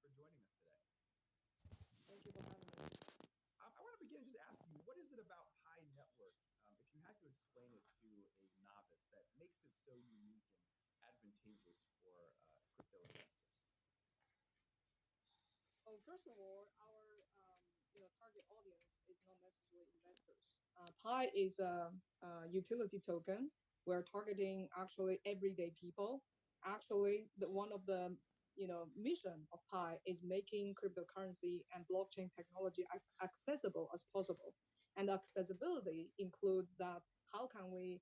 for joining us today. Thank you for having me. I want to begin just asking you, what is it about Pi Network, if you had to explain it to a novice, that makes it so unique and advantageous for crypto investors? Oh, first of all, our target audience is not necessarily investors. Pi is a utility token. We're targeting actually everyday people. Actually, one of the mission of Pi is making cryptocurrency and blockchain technology as accessible as possible. And accessibility includes that how can we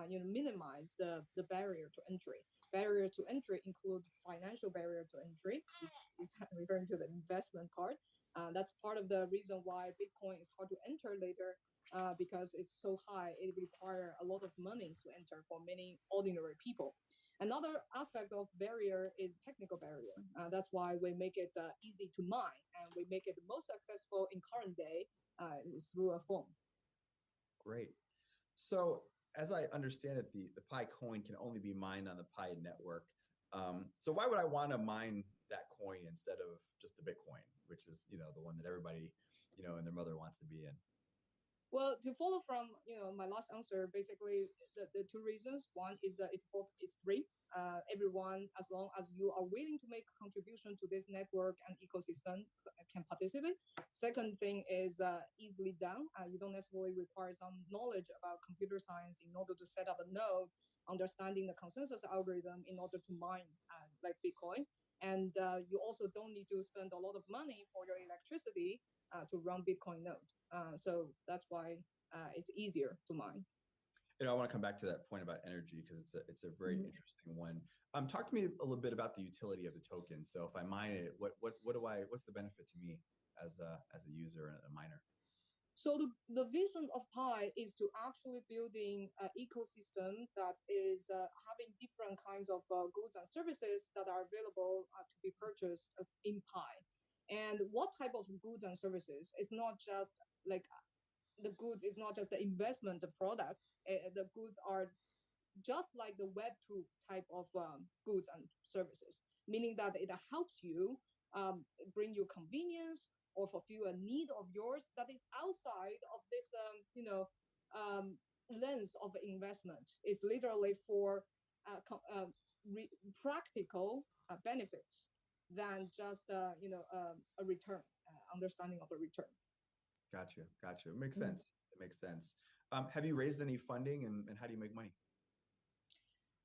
minimize the barrier to entry. Barrier to entry include financial barrier to entry, which is referring to the investment part. That's part of the reason why Bitcoin is hard to enter later, because it's so high. It requires a lot of money to enter for many ordinary people. Another aspect of barrier is technical barrier. That's why we make it easy to mine, and we make it most accessible in current day through a phone. Great. So, as I understand it, the Pi coin can only be mined on the Pi network. So why would I want to mine that coin instead of just the Bitcoin, which is, the one that everybody, and their mother wants to be in? Well, to follow from my last answer, basically the two reasons. One is it's free. Everyone, as long as you are willing to make a contribution to this network and ecosystem, can participate. Second thing is easily done. You don't necessarily require some knowledge about computer science in order to set up a node, understanding the consensus algorithm in order to mine like Bitcoin. And you also don't need to spend a lot of money for your electricity to run Bitcoin node. So that's why it's easier to mine. I want to come back to that point about energy because it's a very interesting one. Talk to me a little bit about the utility of the token. So if I mine it, what's the benefit to me as a user and a miner? So the vision of Pi is to actually building an ecosystem that is having different kinds of goods and services that are available to be purchased in Pi. And what type of goods and services is not just like the goods is not just the investment, the product. The goods are just like the Web2 type of goods and services, meaning that it helps you bring you convenience or fulfill a need of yours that is outside of this, lens of investment. It's literally for practical benefits than just, a return, understanding of a return. Gotcha. It makes sense. It makes sense. Have you raised any funding, and how do you make money?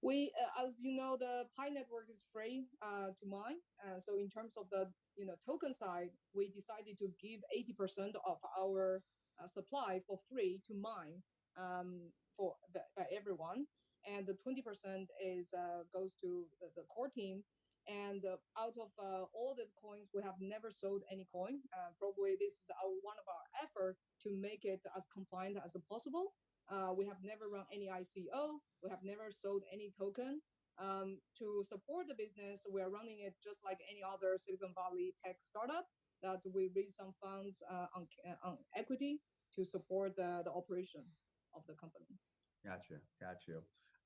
We, as you know, the Pi network is free to mine. So in terms of the token side, we decided to give 80% of our supply for free to mine by everyone, and the 20% is goes to the core team. And out of all the coins, we have never sold any coin. Probably this is one of our effort to make it as compliant as possible. We have never run any ICO. We have never sold any token. To support the business, we are running it just like any other Silicon Valley tech startup, that we raise some funds on equity to support the operation of the company. Gotcha.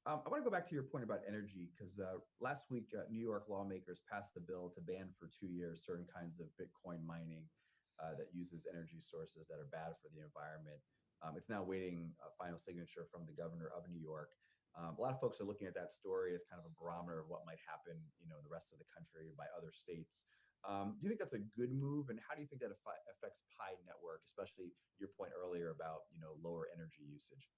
I want to go back to your point about energy because last week, New York lawmakers passed a bill to ban for 2 years certain kinds of Bitcoin mining that uses energy sources that are bad for the environment. It's now waiting a final signature from the governor of New York. A lot of folks are looking at that story as kind of a barometer of what might happen, in the rest of the country by other states. Do you think that's a good move, and how do you think that affects Pi Network, especially your point earlier about lower energy usage?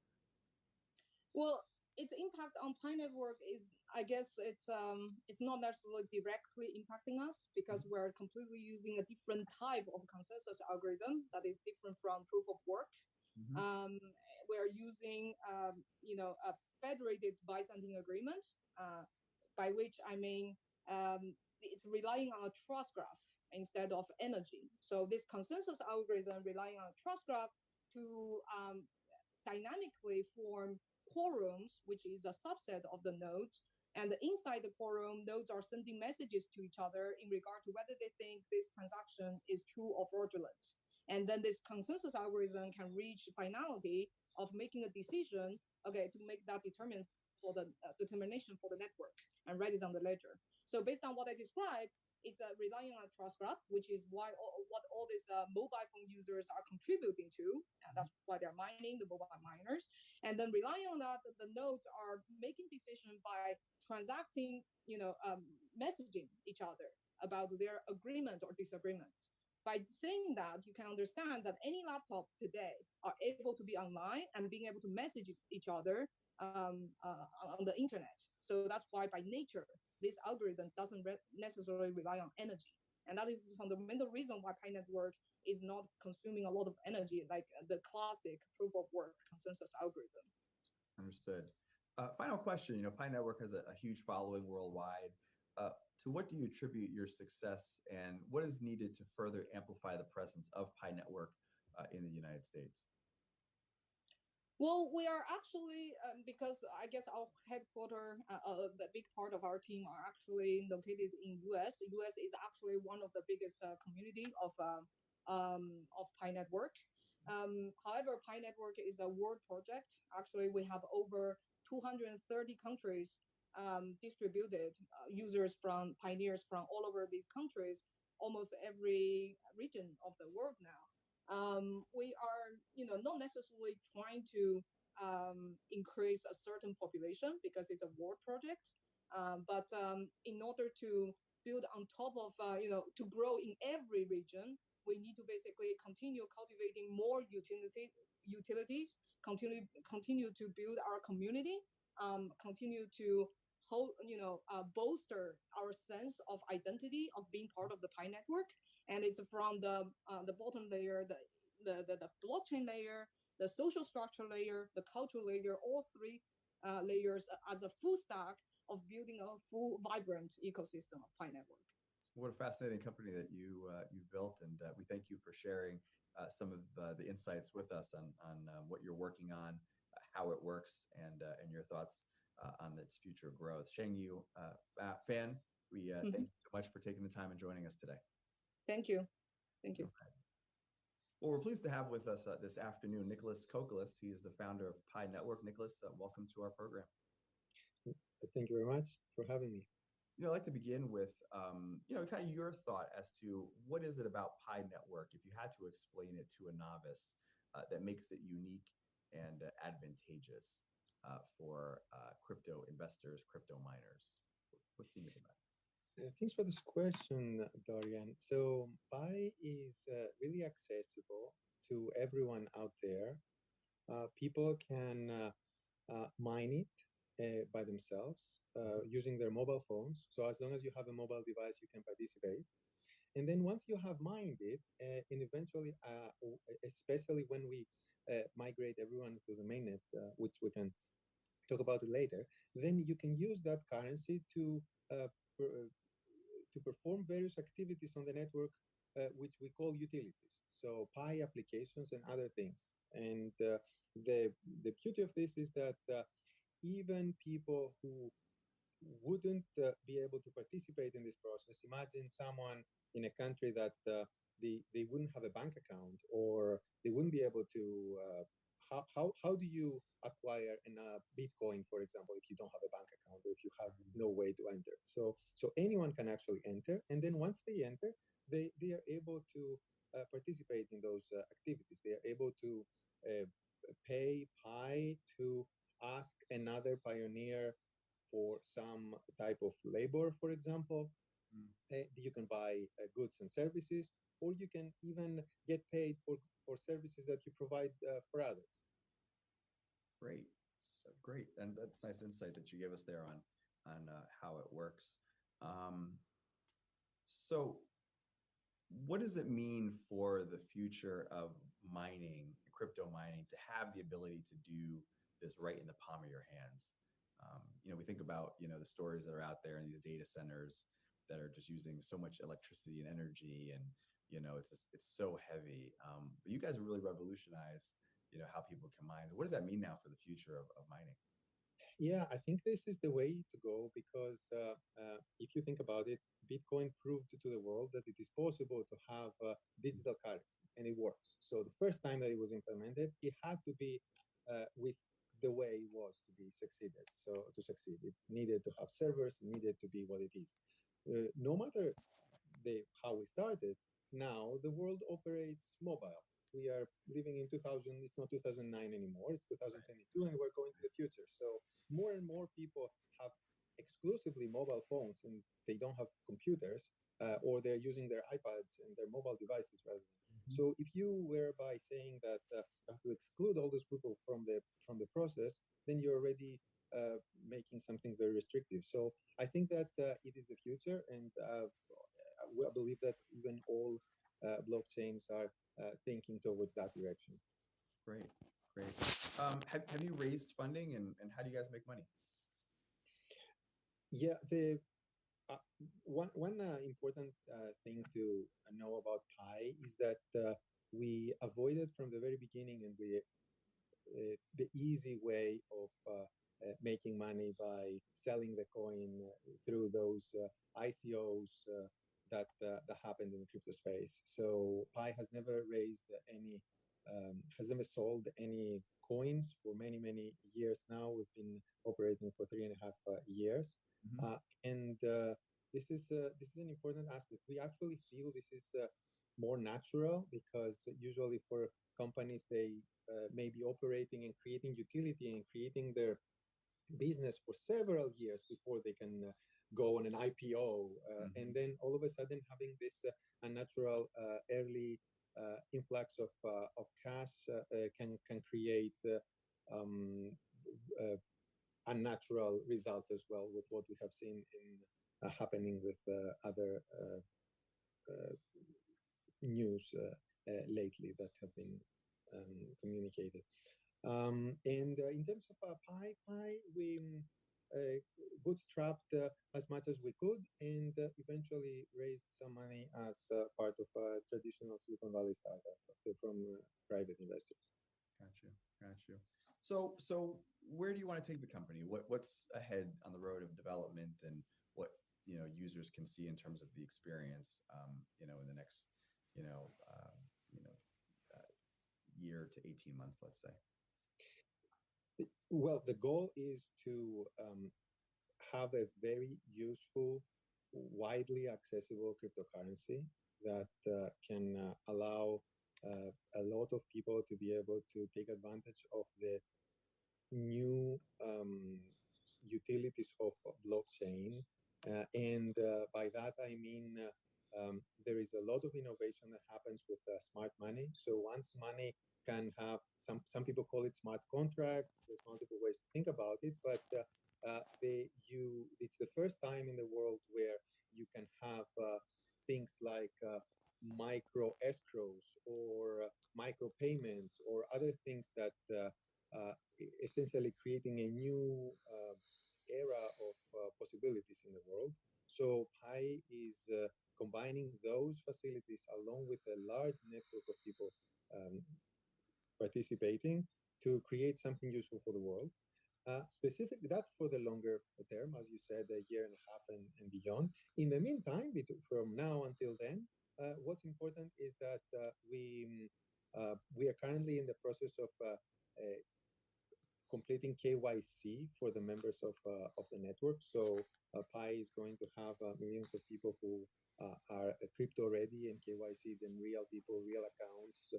Well, its impact on Pi Network is, I guess, it's not necessarily directly impacting us because we're completely using a different type of consensus algorithm that is different from proof of work. We're using, a federated Byzantine agreement, by which I mean it's relying on a trust graph instead of energy. So this consensus algorithm relying on a trust graph to dynamically form quorums, which is a subset of the nodes. And inside the quorum, nodes are sending messages to each other in regard to whether they think this transaction is true or fraudulent. And then this consensus algorithm can reach finality of making a decision, okay, to make that determined for the determination for the network and write it on the ledger. So based on what I described, it's relying on a trust graph, which is what all these mobile phone users are contributing to. That's why they're mining the mobile miners, and then relying on that, the nodes are making decisions by transacting, messaging each other about their agreement or disagreement. By saying that, you can understand that any laptop today are able to be online and being able to message each other on the internet. So that's why, by nature, this algorithm doesn't necessarily rely on energy. And that is the fundamental reason why Pi Network is not consuming a lot of energy like the classic proof of work consensus algorithm. Understood. Final question. Pi Network has a huge following worldwide. To what do you attribute your success, and what is needed to further amplify the presence of Pi Network in the United States? Well, we are actually, because I guess our headquarters, the big part of our team are actually located in US. US is actually one of the biggest community of Pi Network. However, Pi Network is a world project. Actually, we have over 230 countries distributed users from pioneers from all over these countries, almost every region of the world now. We are, not necessarily trying to increase a certain population because it's a world project, but in order to build on top of, to grow in every region, we need to basically continue cultivating more utilities, continue to build our community, continue to bolster our sense of identity of being part of the Pi network. And it's from the bottom layer, the blockchain layer, the social structure layer, the cultural layer, all three layers as a full stack of building a full vibrant ecosystem of Pi network. What a fascinating company that you've built, and we thank you for sharing some of the insights with us on what you're working on, how it works, and your thoughts on its future growth. Shengyu Fan, we thank you so much for taking the time and joining us today. Thank you. Thank you. Okay. Well, we're pleased to have with us this afternoon Nicolas. He is the founder of Pi Network. Nicolas, welcome to our program. Thank you very much for having me. I'd like to begin with, kind of your thought as to what is it about Pi Network, if you had to explain it to a novice, that makes it unique and advantageous for crypto investors, crypto miners. What do you think about it? Thanks for this question, Dorian. So Pi is really accessible to everyone out there. People can mine it by themselves using their mobile phones. So as long as you have a mobile device, you can participate. And then once you have mined it, and eventually, especially when we migrate everyone to the mainnet, which we can talk about it later, then you can use that currency to perform various activities on the network, which we call utilities. So Pi applications and other things. And the beauty of this is that even people who wouldn't be able to participate in this process, imagine someone in a country that they wouldn't have a bank account, or they wouldn't be able to how do you acquire a Bitcoin, for example, if you don't have a bank account or if you have no way to enter? So anyone can actually enter, and then once they enter, they are able to participate in those activities. They are able to pay Pi to ask another pioneer for some type of labor, for example. You can buy goods and services, or you can even get paid for services that you provide for others. Great, and that's nice insight that you gave us there on how it works. So, what does it mean for the future of mining, crypto mining, to have the ability to do this right in the palm of your hands? We think about the stories that are out there in these data centers that are just using so much electricity and energy, and it's so heavy. But you guys really revolutionized how people can mine. What does that mean now for the future of mining? Yeah, I think this is the way to go, because if you think about it, Bitcoin proved to the world that it is possible to have digital currency, and it works. So the first time that it was implemented, it had to be with the way was to be succeeded. So to succeed, it needed to have servers, it needed to be what it is. No matter how we started, now the world operates mobile. We are living in 2000, it's not 2009 anymore, it's 2022, and we're going to the future. So more and more people have exclusively mobile phones and they don't have computers, or they're using their iPads and their mobile devices rather than. Mhm. So if you were by saying that you have to exclude all those people from the process, then you're already making something very restrictive. So I think that it is the future, and I believe that even all blockchains are thinking towards that direction. Great, great. Have you raised funding, and how do you guys make money? Yeah, the one important thing to know about Pi is that we avoided from the very beginning, and the easy way of making money by selling the coin through those ICOs that happened in the crypto space. So Pi has never raised has never sold any coins for many years now. We've been operating for 3.5 years, Mhm. and this is an important aspect. We actually feel this is more natural because usually for companies they may be operating and creating utility and creating their business for several years before they can go on an IPO, Mhm. and then all of a sudden having this unnatural early influx of cash can create um, uh, unnatural results as well, with what we have seen in happening with other uh, news lately that have been communicated. And in terms of Pi, we bootstrapped as much as we could, and eventually raised some money as part of a traditional Silicon Valley startup from private investors. Got you, got you. So where do you want to take the company? What's ahead on the road of development, and what users can see in terms of the experience, in the next, you know, uh, you know, year to 18 months, let's say. Well, the goal is to have a very useful, widely accessible cryptocurrency that can allow a lot of people to be able to take advantage of the new utilities of blockchain. And by that, I mean there is a lot of innovation that happens with smart money. So once money can have some people call it smart contracts. There's multiple ways to think about it, but it's the first time in the world where you can have things like micro escrows or micro payments or other things that essentially creating a new era of possibilities in the world. So Pi is combining those facilities along with a large network of people um, participating to create something useful for the world. Specifically, that's for the longer term, as you said, a year and a half and beyond. In the meantime, from now until then, what's important is that we are currently in the process of completing KYC for the members of the network. So Pi is going to have millions of people who are crypto ready and KYC, then real people, real accounts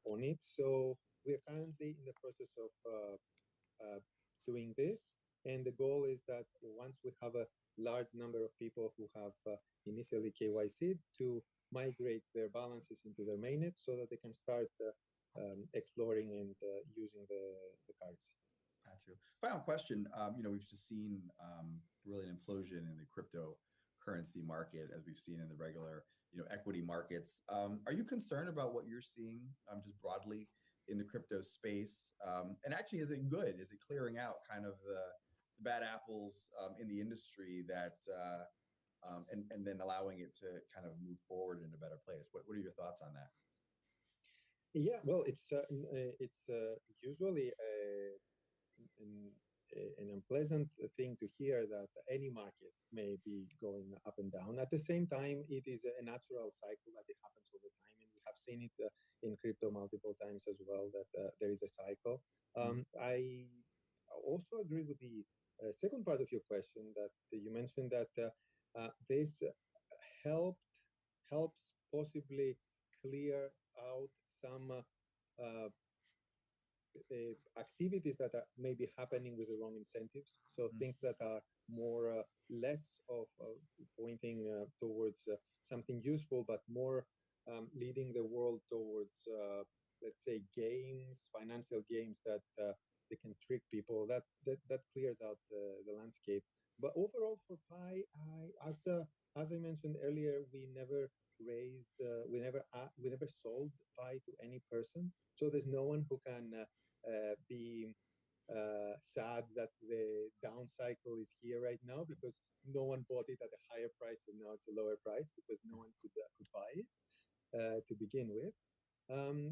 on it. So we are currently in the process of doing this. And the goal is that once we have a large number of people who have initially KYC'd, to migrate their balances into their mainnet so that they can start exploring and using the cards. Got you. Final question. We've just seen really an implosion in the cryptocurrency market, as we've seen in the regular, equity markets. Are you concerned about what you're seeing just broadly in the crypto space? And actually, is it good? Is it clearing out kind of the bad apples in the industry and then allowing it to kind of move forward in a better place? What are your thoughts on that? Yeah, well, it's usually an, an unpleasant thing to hear that any market may be going up and down. At the same time, it is a natural cycle that it happens all the time, and we have seen it in crypto multiple times as well, that there is a cycle. I also agree with the second part of your question, that you mentioned that this helped helps possibly clear out some uh, activities that are maybe happening with the wrong incentives. So things that are more less of pointing towards something useful, but more leading the world towards, let's say, games, financial games that they can trick people. That clears out the landscape. But overall, for Pi, as I mentioned earlier, we never raised, we never sold Pi to any person. So there's no one who can be sad that the down cycle is here right now, because no one bought it at a higher price and now it's a lower price because no one could buy it to begin with.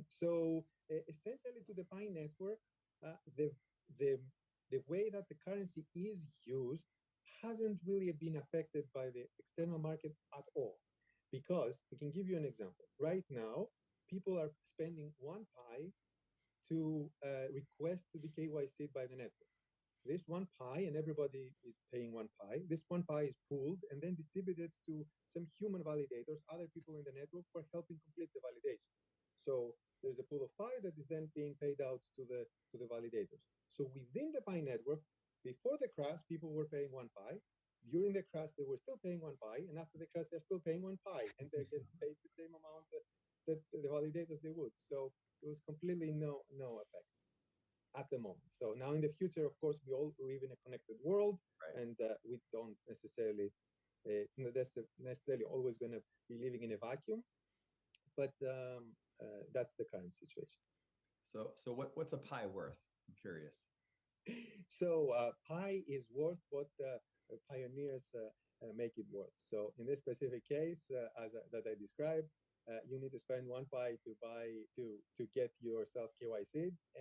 So essentially, to the Pi network, uh, the the the way that the currency is used hasn't really been affected by the external market at all, because we can give you an example. Right now, people are spending one Pi to request to be KYC'd by the network. This one Pi, and everybody is paying one Pi. This one Pi is pooled and then distributed to some human validators, other people in the network, for helping complete the validation. So there's a pool of Pi that is then being paid out to the validators. So within the Pi network, before the crash, people were paying one Pi. During the crash, they were still paying one Pi, and after the crash, they're still paying one Pi, and they're getting paid the same amount that the validators they would. So it was completely no effect at the moment. So now in the future, of course, we all live in a connected world, Right. and we don't necessarily, it's not necessarily always going to be living in a vacuum, but that's the current situation. So what's a pie worth? I'm curious. So Pi is worth what pioneers make it worth. So in this specific case, that I described, you need to spend one Pi to get yourself KYC,